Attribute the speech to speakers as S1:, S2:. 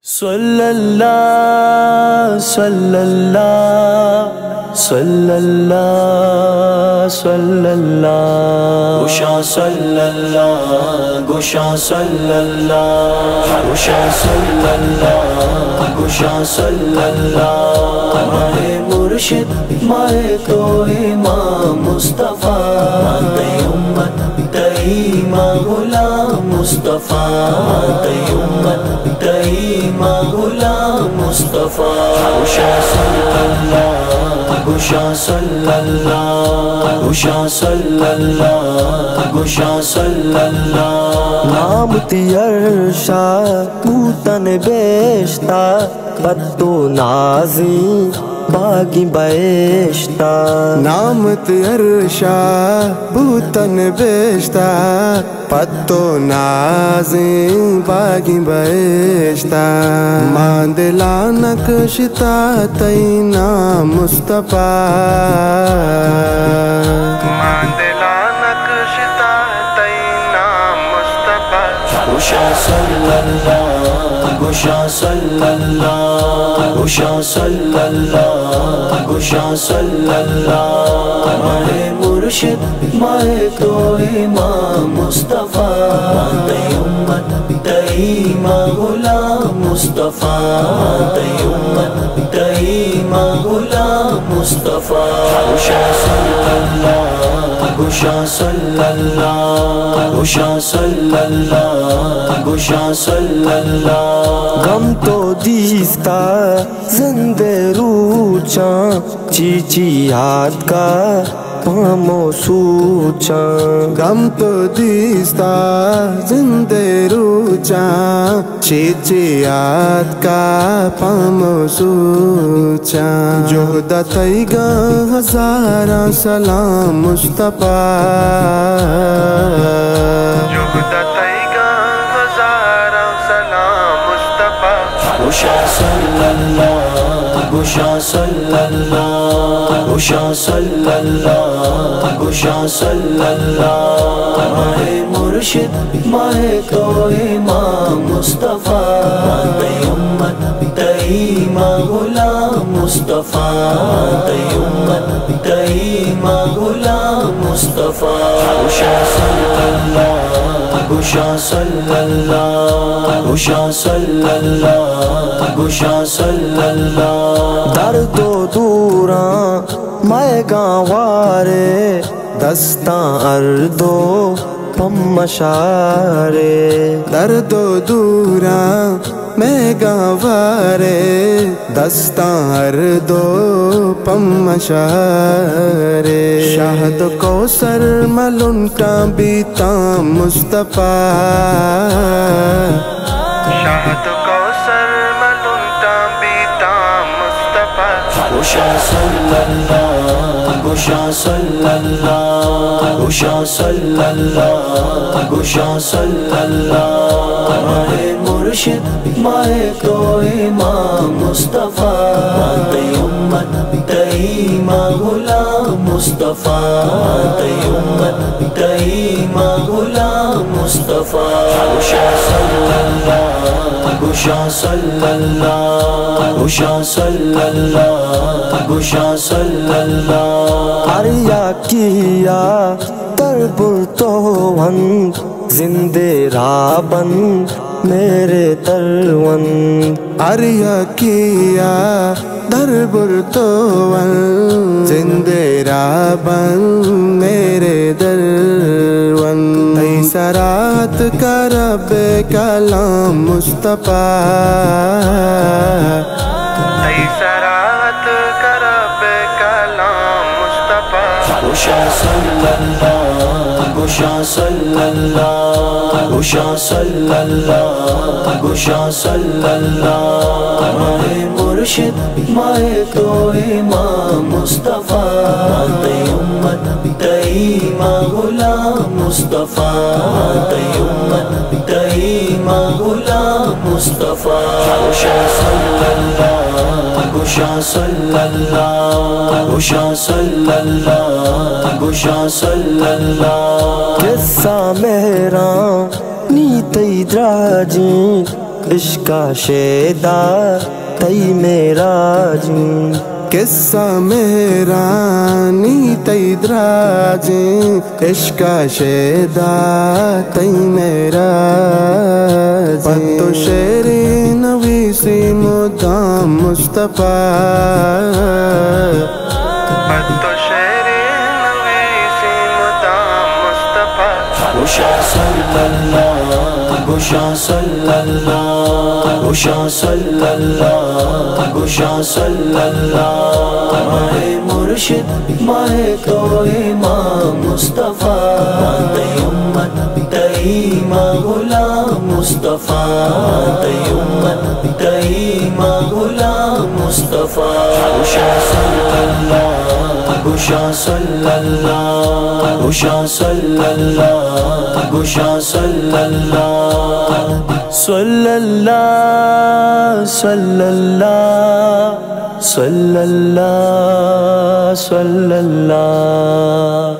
S1: صلی اللہ صلی اللہ صلی اللہ صلی اللہ گوشا صلی اللہ گوشا صلی اللہ گوشا صلی اللہ گوشا صلی اللہ ماہ مرشد ماہ تو امام مصطفیٰ ماہ امت تئی ماں غلام مصطفیٰ ماہ امت تئی ماں غلام مصطفیٰ گوشا صلی اللہ گوشا صلی اللہ گوشا صلی اللہ گوشا صلی اللہ
S2: نام تیرشا بوتن بیشتا بدو نازی باغی بیشتا
S3: نام تیرشا بوتن بیشتا پتو نازیں باغی بیشتا ماندلا نقشتا تینا مصطفیٰ ماندلا نقشتا تینا مصطفیٰ
S1: گوشا صلی اللہ گوشا صلی اللہ گوشا صلی اللہ گوشا صلی اللہ ماہ مرشد ماہ تو امام مصطفیٰ ماہ امت تئی ماں غلام مصطفیٰ ماہ امت تئی ماں غلام مصطفیٰ گوشا صلی اللہ گوشا صلی اللہ گوشا صلی اللہ گوشا صلی اللہ
S2: غم تو دیستا زندے روچا چیچی یاد کا پامو سوچا
S3: غم تو دیستا زندے روچا چیچیات کا پامو سوچا جو دتائی گا ہزارہ سلام مصطفیٰ جو دتائی گا ہزارہ سلام مصطفیٰ
S1: گوشا صلی اللہ گوشا صلی اللہ گوشا صلی اللہ گوشا صلی اللہ ماہ مرشد ماہ تو امام مصطفیٰ ماہ امت تئی ماں غلام مصطفیٰ ماہ امت تئی ماں غلام مصطفیٰ گوشا صلی اللہ گوشا صلی اللہ گوشا صلی اللہ گوشا صلی اللہ
S2: درد و دوراں میں گاوارے دستاں اردو پم مشارے
S3: درد و دوراں میں گاوارے دستاں اردو پم مشارے شہد کوثر ملنٹا بیتا مصطفیٰ شہد کوثر ملنٹا بیتا مصطفیٰ
S1: گوشا صلی اللہ گوشا صلی اللہ گوشا صلی اللہ گوشا صلی اللہ ماہ مرشد ماہ تو امام مصطفیٰ ماہ امت تئی ماں غلام مصطفیٰ ماہ امت تئی ماں غلام مصطفیٰ گوشا صلی اللہ گوشا صلی اللہ گوشا صلی اللہ گوشا صلی اللہ
S2: آریا کیا تربر تو ون زندے رابن میرے ترون
S3: آریا کیا دربر تو ون زندے رابن میرے درون ای سرات کا رب کلام مصطفیٰ ای سرات کا رب کلام مصطفیٰ
S1: گوشا صلی اللہ گوشا صلی اللہ گوشا صلی اللہ گوشا صلی اللہ ماہ مرشد ماہ تو امام مصطفیٰ ماہ امت تئی ماں غلام مصطفیٰ ماہ امت تئی ماں غلام مصطفیٰ گوشا صلی اللہ گوشا صلی اللہ گوشا صلی اللہ گوشا صلی اللہ
S2: قصہ میرا نیت دراجی عشق کا شیدا تئی میرا جی
S3: قصہ مہرانی تئی دراجی عشق کا شیدا تئی میرا پتو شیری نویسی مدام مصطفیٰ پتو شیری نویسی مدام مصطفیٰ
S1: گوشا صلی اللہ گوشا صلی اللہ گوشا صلی اللہ گوشا صلی اللہ ماہ مرشد ماہ تو امام مصطفیٰ تی امت تی ماں غلام مصطفیٰ تی امت تی ماں غلام مصطفیٰ گوشا صلی اللہ گوشا صلی اللہ گوشا صلی اللہ گوشا صلی اللہ
S2: صلی اللہ صلی اللہ صلی اللہ صلی اللہ